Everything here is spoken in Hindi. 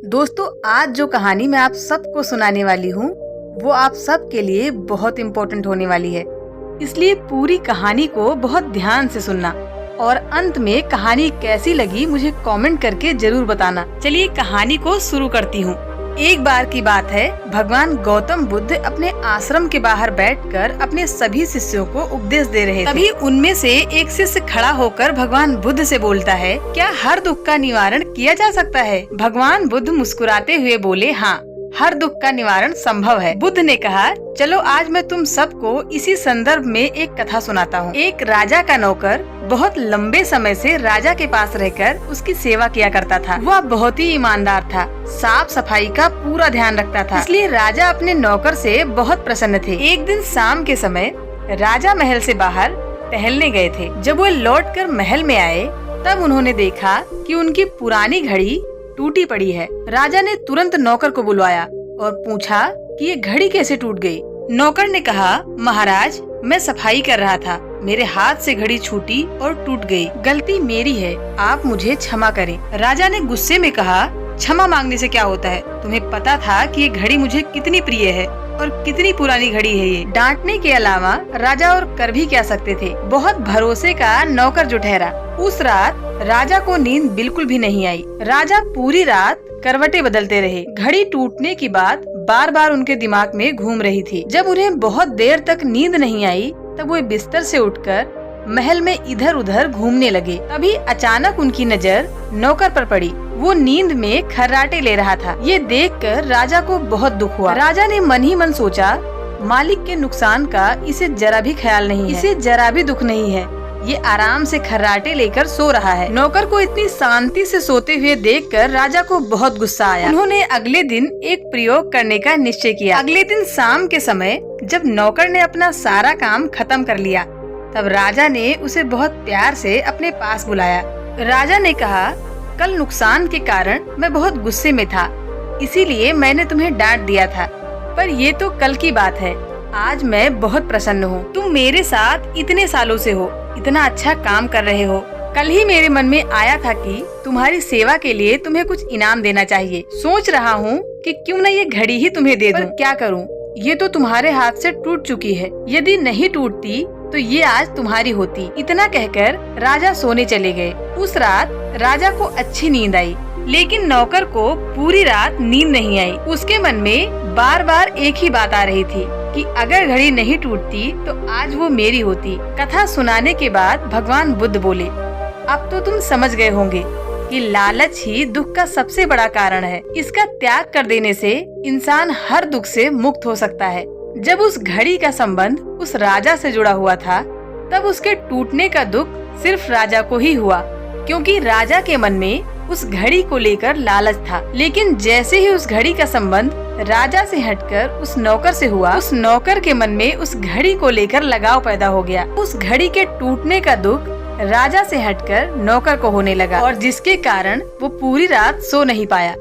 दोस्तों, आज जो कहानी मैं आप सबको सुनाने वाली हूँ वो आप सबके लिए बहुत इम्पोर्टेंट होने वाली है, इसलिए पूरी कहानी को बहुत ध्यान से सुनना और अंत में कहानी कैसी लगी मुझे कमेंट करके जरूर बताना। चलिए कहानी को शुरू करती हूँ। एक बार की बात है, भगवान गौतम बुद्ध अपने आश्रम के बाहर बैठकर अपने सभी शिष्यों को उपदेश दे रहे थे। तभी उनमें से एक शिष्य खड़ा होकर भगवान बुद्ध से बोलता है, क्या हर दुख का निवारण किया जा सकता है? भगवान बुद्ध मुस्कुराते हुए बोले, हाँ, हर दुख का निवारण संभव है। बुद्ध ने कहा, चलो आज मैं तुम सबको इसी संदर्भ में एक कथा सुनाता हूँ। एक राजा का नौकर बहुत लंबे समय से राजा के पास रहकर उसकी सेवा किया करता था। वह बहुत ही ईमानदार था, साफ सफाई का पूरा ध्यान रखता था, इसलिए राजा अपने नौकर से बहुत प्रसन्न थे। एक दिन शाम के समय राजा महल से बाहर टहलने गए थे। जब वो लौटकर महल में आए तब उन्होंने देखा कि उनकी पुरानी घड़ी टूटी पड़ी है। राजा ने तुरंत नौकर को बुलवाया और पूछा कि ये घड़ी कैसे टूट गई। नौकर ने कहा, महाराज, मैं सफाई कर रहा था, मेरे हाथ से घड़ी छूटी और टूट गई। गलती मेरी है, आप मुझे क्षमा करें। राजा ने गुस्से में कहा, क्षमा मांगने से क्या होता है? तुम्हें पता था कि ये घड़ी मुझे कितनी प्रिय है और कितनी पुरानी घड़ी है ये। डांटने के अलावा राजा और कर भी क्या सकते थे। बहुत भरोसे का नौकर जो ठहरा। उस रात राजा को नींद बिल्कुल भी नहीं आई। राजा पूरी रात करवटें बदलते रहे। घड़ी टूटने की बात बार बार उनके दिमाग में घूम रही थी। जब उन्हें बहुत देर तक नींद नहीं आई तब वो बिस्तर से उठकर महल में इधर उधर घूमने लगे। तभी अचानक उनकी नजर नौकर पर पड़ी। वो नींद में खर्राटे ले रहा था। ये देखकर राजा को बहुत दुख हुआ। राजा ने मन ही मन सोचा, मालिक के नुकसान का इसे जरा भी ख्याल नहीं है, इसे जरा भी दुख नहीं है, ये आराम से खर्राटे लेकर सो रहा है। नौकर को इतनी शांति से सोते हुए देखकर राजा को बहुत गुस्सा आया। उन्होंने अगले दिन एक प्रयोग करने का निश्चय किया। अगले दिन शाम के समय जब नौकर ने अपना सारा काम खत्म कर लिया तब राजा ने उसे बहुत प्यार से अपने पास बुलाया। राजा ने कहा, कल नुकसान के कारण मैं बहुत गुस्से में था, इसीलिए मैंने तुम्हें डांट दिया था, पर ये तो कल की बात है। आज मैं बहुत प्रसन्न हूँ। तुम मेरे साथ इतने सालों से हो, इतना अच्छा काम कर रहे हो। कल ही मेरे मन में आया था कि तुम्हारी सेवा के लिए तुम्हें कुछ इनाम देना चाहिए। सोच रहा हूँ कि क्यों न ये घड़ी ही तुम्हें दे दूं। पर क्या करूँ, ये तो तुम्हारे हाथ से टूट चुकी है। यदि नहीं टूटती तो ये आज तुम्हारी होती। इतना कहकर राजा सोने चले गए। उस रात राजा को अच्छी नींद आई, लेकिन नौकर को पूरी रात नींद नहीं आई। उसके मन में बार बार एक ही बात आ रही थी कि अगर घड़ी नहीं टूटती तो आज वो मेरी होती। कथा सुनाने के बाद भगवान बुद्ध बोले, अब तो तुम समझ गए होंगे कि लालच ही दुख का सबसे बड़ा कारण है। इसका त्याग कर देने से इंसान हर दुख से मुक्त हो सकता है। जब उस घड़ी का संबंध उस राजा से जुड़ा हुआ था तब उसके टूटने का दुख सिर्फ राजा को ही हुआ, क्योंकि राजा के मन में उस घड़ी को लेकर लालच था। लेकिन जैसे ही उस घड़ी का संबंध राजा से हटकर उस नौकर से हुआ, उस नौकर के मन में उस घड़ी को लेकर लगाव पैदा हो गया। उस घड़ी के टूटने का दुख राजा से हटकर नौकर को होने लगा और जिसके कारण वो पूरी रात सो नहीं पाया।